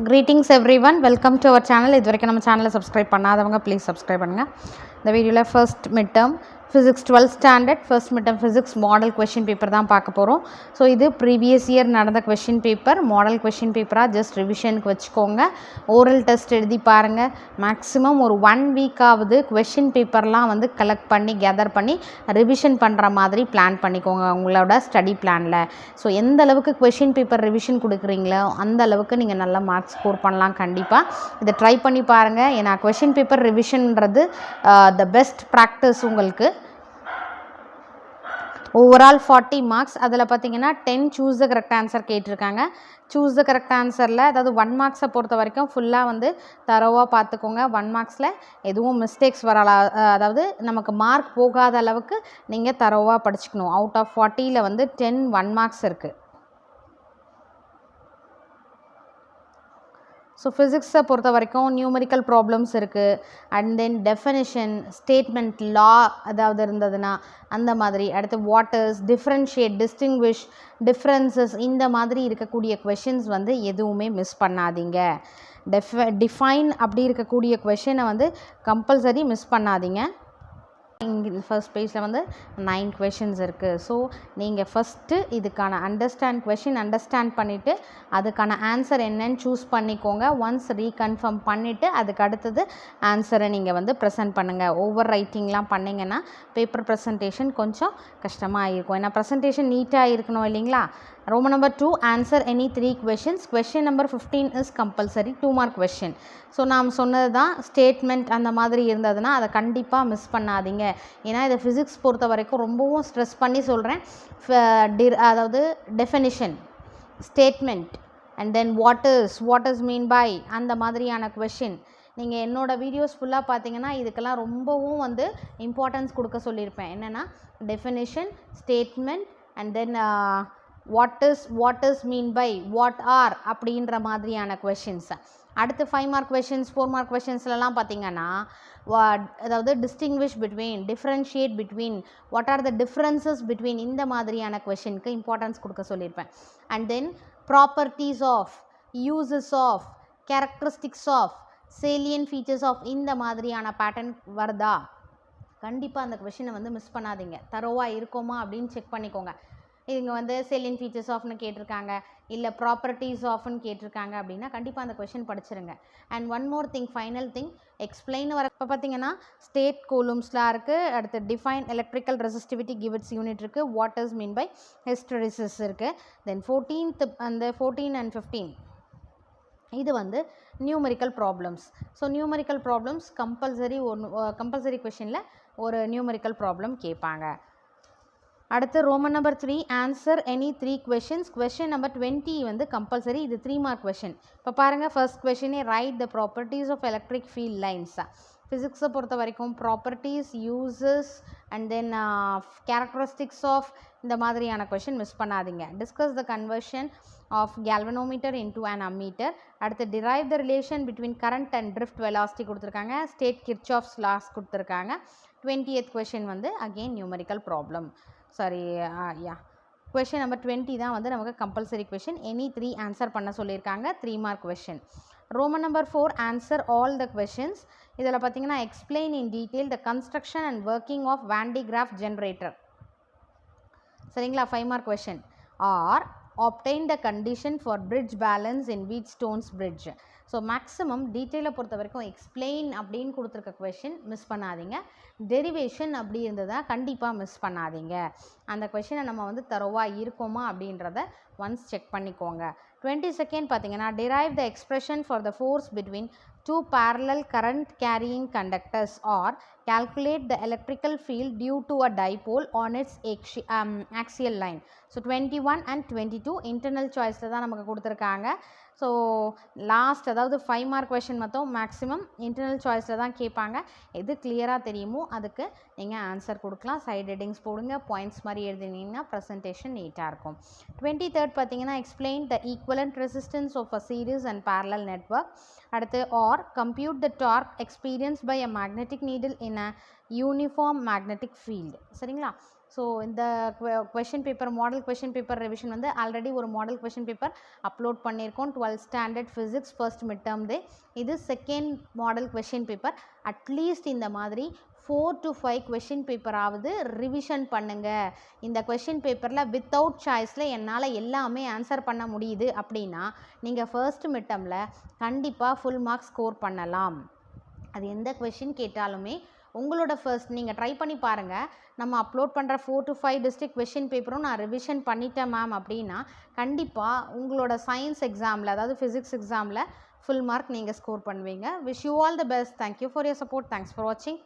Greetings everyone, welcome to our channel. இதுவரைக்கும் நம்ம சேனலை சப்ஸ்கிரைப் பண்ணாதவங்க ப்ளீஸ் சப்ஸ்கிரைப் பண்ணுங்கள். இந்த வீடியோவில் first mid term physics 12th standard first mid term physics model question paper தான் பார்க்க போகிறோம். ஸோ இது ப்ரீவியஸ் இயர் நடந்த கொஷின் பேப்பர், மாடல் கொஷின் பேப்பராக ஜஸ்ட் ரிவிஷனுக்கு வச்சுக்கோங்க. ஓரல் டெஸ்ட் எழுதி பாருங்கள். மேக்ஸிமம் ஒரு 1 வீக்காவது கொஷின் பேப்பர்லாம் வந்து கலெக்ட் பண்ணி கேதர் பண்ணி ரிவிஷன் பண்ணுற மாதிரி பிளான் பண்ணிக்கோங்க உங்களோட ஸ்டடி பிளானில். ஸோ எந்த அளவுக்கு கொஷின் பேப்பர் ரிவிஷன் கொடுக்குறீங்களோ அந்த அளவுக்கு நீங்கள் நல்ல மார்க்ஸ் ஸ்கோர் பண்ணலாம். கண்டிப்பாக இதை ட்ரை பண்ணி பாருங்கள். ஏன்னா கொஷின் பேப்பர் ரிவிஷன்ன்றது த பெஸ்ட் ப்ராக்டிஸ் உங்களுக்கு. ஓவரால் 40 மார்க்ஸ், அதில் பார்த்தீங்கன்னா 10 சூஸ் த கரெக்ட் ஆன்சர் கேட்டிருக்காங்க. சூஸ் த கரெக்ட் ஆன்சரில் அதாவது 1 மார்க்ஸை பொறுத்த வரைக்கும் ஃபுல்லாக வந்து தரோவாக பார்த்துக்கோங்க. 1 மார்க்ஸில் எதுவும் மிஸ்டேக்ஸ் வரலாம், அதாவது நமக்கு மார்க் போகாத அளவுக்கு நீங்கள் தரோவாக படிச்சுக்கணும். அவுட் ஆஃப் 40ல் வந்து 10 1 மார்க்ஸ் இருக்குது. ஸோ ஃபிசிக்ஸை பொறுத்த வரைக்கும் நியூமெரிக்கல் ப்ராப்ளம்ஸ் இருக்குது. அண்ட் தென் டெஃபினிஷன், ஸ்டேட்மெண்ட், லா அதாவது இருந்ததுன்னா அந்த மாதிரி. அடுத்து வாட்டர்ஸ், டிஃப்ரென்ஷியேட், டிஸ்டிங்விஷ், டிஃப்ரென்சஸ், இந்த மாதிரி இருக்கக்கூடிய கொஷின்ஸ் வந்து எதுவுமே மிஸ் பண்ணாதீங்க. டிஃபைன் அப்படி இருக்கக்கூடிய கொஷினை வந்து கம்பல்சரி மிஸ் பண்ணாதீங்க. இங்கே ஃபர்ஸ்ட் பேஜில் வந்து 9 கொஷின்ஸ் இருக்குது. ஸோ நீங்கள் ஃபஸ்ட்டு இதுக்கான அண்டர்ஸ்டாண்ட் பண்ணிவிட்டு அதுக்கான ஆன்சர் என்னன்னு சூஸ் பண்ணிக்கோங்க. ஒன்ஸ் ரீகன்ஃபார்ம் பண்ணிவிட்டு அதுக்கு அடுத்தது ஆன்சரை நீங்கள் வந்து ப்ரெசென்ட் பண்ணுங்கள். ஓவர் ரைட்டிங்லாம் பண்ணிங்கன்னா பேப்பர் ப்ரெசன்டேஷன் கொஞ்சம் கஷ்டமாக இருக்கும். ஏன்னா ப்ரெசன்டேஷன் நீட்டாக இருக்கணும் இல்லைங்களா. Roman number 2, answer any 3 questions. Question number 15 is compulsory 2 mark question. So நாம் சொன்னது தான், ஸ்டேட்மெண்ட் அந்த மாதிரி இருந்ததுன்னா அதை கண்டிப்பாக மிஸ் பண்ணாதீங்க. ஏன்னா இதை ஃபிசிக்ஸ் பொறுத்த வரைக்கும் ரொம்பவும் ஸ்ட்ரெஸ் பண்ணி சொல்கிறேன். அதாவது definition, statement and then what's mean by அந்த மாதிரியான கொஷின். நீங்கள் என்னோடய வீடியோஸ் ஃபுல்லாக பார்த்தீங்கன்னா இதுக்கெல்லாம் ரொம்பவும் வந்து இம்பார்ட்டன்ஸ் கொடுக்க சொல்லியிருப்பேன். என்னென்னா definition, statement and then what is mean by, what are அப்படின்ற மாதிரியான கொஷின்ஸ். அடுத்து 5 மார்க் கொஷின்ஸ், 4 மார்க் கொஷின்ஸ்லாம் பார்த்தீங்கன்னா அதாவது distinguish between, differentiate between, what are the differences between, இந்த மாதிரியான கொஷினுக்கு இம்பார்ட்டன்ஸ் கொடுக்க சொல்லியிருப்பேன். And then properties of, uses of, characteristics of, salient features of, இந்த மாதிரியான பேட்டர்ன் வருதா கண்டிப்பாக அந்த கொஷினை வந்து மிஸ் பண்ணாதீங்க. தரோவாக இருக்கோமா அப்படின்னு செக் பண்ணிக்கோங்க. இவங்க வந்து சேலியன் ஃபீச்சர்ஸ் ஆஃப்னு கேட்டிருக்காங்க, இல்லை ப்ராப்பர்ட்டிஸ் ஆஃப்னு கேட்டிருக்காங்க அப்படின்னா கண்டிப்பாக அந்த கொஷின் படிச்சிருங்க. And one more thing, final thing, explain வர இப்போ பார்த்தீங்கன்னா ஸ்டேட் கூலும்ஸ்லாம் இருக்குது. அடுத்து define electrical resistivity gives unit இருக்குது. வாட்டர்ஸ் மீன் பை ஹிஸ்டரிசிஸ் இருக்குது. தென் 14th அந்த 14 and 15 இது வந்து numerical problems. So numerical problems compulsory கொஷினில் ஒரு நியூமெரிக்கல் ப்ராப்ளம் கேட்பாங்க. அடுத்து Roman number 3, answer any 3 questions. Question number 20 வந்து கம்பல்சரி, இது 3 மார்க் கொஷின். இப்போ பாருங்கள், first கொஷினே write the properties of electric field lines. ஃபிசிக்ஸை பொறுத்த வரைக்கும் properties, uses and then characteristics of, இந்த மாதிரியான கொஷின் மிஸ் பண்ணாதீங்க. Discuss the conversion of galvanometer into an ammeter. அடுத்து derive the relation between current and drift velocity கொடுத்துருக்காங்க. State Kirchhoff's loss கொடுத்துருக்காங்க. 20th question வந்து again numerical problem. Question number 20 தான் வந்து நமக்கு கம்பல்சரி கொஷின். எனி 3 ஆன்சர் பண்ண சொல்லியிருக்காங்க. 3 mark question. Roman number 4, answer all the questions. இதில் பார்த்தீங்கன்னா explain in detail the construction and working of van de Graaff generator. சரிங்களா, 5 mark question. Or obtain the condition for bridge balance in Wheatstone's bridge. So maximum டீட்டெயிலை பொறுத்த வரைக்கும் explain அப்படின்னு கொடுத்துருக்க question miss பண்ணாதீங்க. Derivation அப்படி இருந்ததுன்னா கண்டிப்பாக மிஸ் பண்ணாதீங்க. அந்த கொஷினை நம்ம வந்து தரோவாக இருக்கோமா அப்படின்றத ஒன்ஸ் செக் பண்ணிக்கோங்க. 22nd பார்த்தீங்கன்னா derive the expression for the force between 2 parallel current carrying conductors or calculate the electrical field due to a dipole on its axial line. So 21 and 22 internal சாய்ஸில் தான் நமக்கு கொடுத்துருக்காங்க. ஸோ லாஸ்ட் அதாவது 5 mark question மொத்தம் maximum internal சாய்ஸில் தான் கேட்பாங்க. எது கிளியராக தெரியுமோ அதுக்கு நீங்கள் ஆன்சர் கொடுக்கலாம். சைட் ஹெட்டிங்ஸ் போடுங்க, பாயிண்ட்ஸ் மாதிரி எழுதினீங்கன்னா ப்ரெசன்டேஷன் நீட்டாக இருக்கும். 23rd பார்த்தீங்கன்னா explain the equivalent resistance of a series and parallel network. அடுத்து or compute the torque experienced by a magnetic needle in a uniform magnetic field. சரிங்களா, ஸோ இந்த question paper model question paper revision வந்து already ஒரு model question paper upload பண்ணியிருக்கோம் 12th standard physics first mid term day. இது second model question paper. At least இந்த மாதிரி 4 to 5 question பேப்பராவது revision பண்ணுங்கள். இந்த கொஷின் பேப்பரில் வித்தவுட் சாய்ஸில் என்னால் எல்லாமே ஆன்சர் பண்ண முடியுது அப்படின்னா நீங்கள் ஃபர்ஸ்ட் மிட் டேர்மில் கண்டிப்பாக ஃபுல் மார்க்ஸ் ஸ்கோர் பண்ணலாம். அது எந்த கொஷின் கேட்டாலுமே உங்களோட ஃபர்ஸ்ட் நீங்கள் ட்ரை பண்ணி பாருங்கள். நம்ம அப்லோட் பண்ணுற 4 to 5 டிஸ்ட்ரிக்ட் கொஷின் பேப்பரும் நான் ரிவிஷன் பண்ணிட்டேன் மேம் அப்படின்னா கண்டிப்பாக உங்களோட சயின்ஸ் எக்ஸாமில், அதாவது ஃபிசிக்ஸ் எக்ஸாமில் ஃபுல் மார்க் நீங்கள் ஸ்கோர் பண்ணுவீங்க. Wish you all the best. Thank you for your support. Thanks for வாட்சிங்.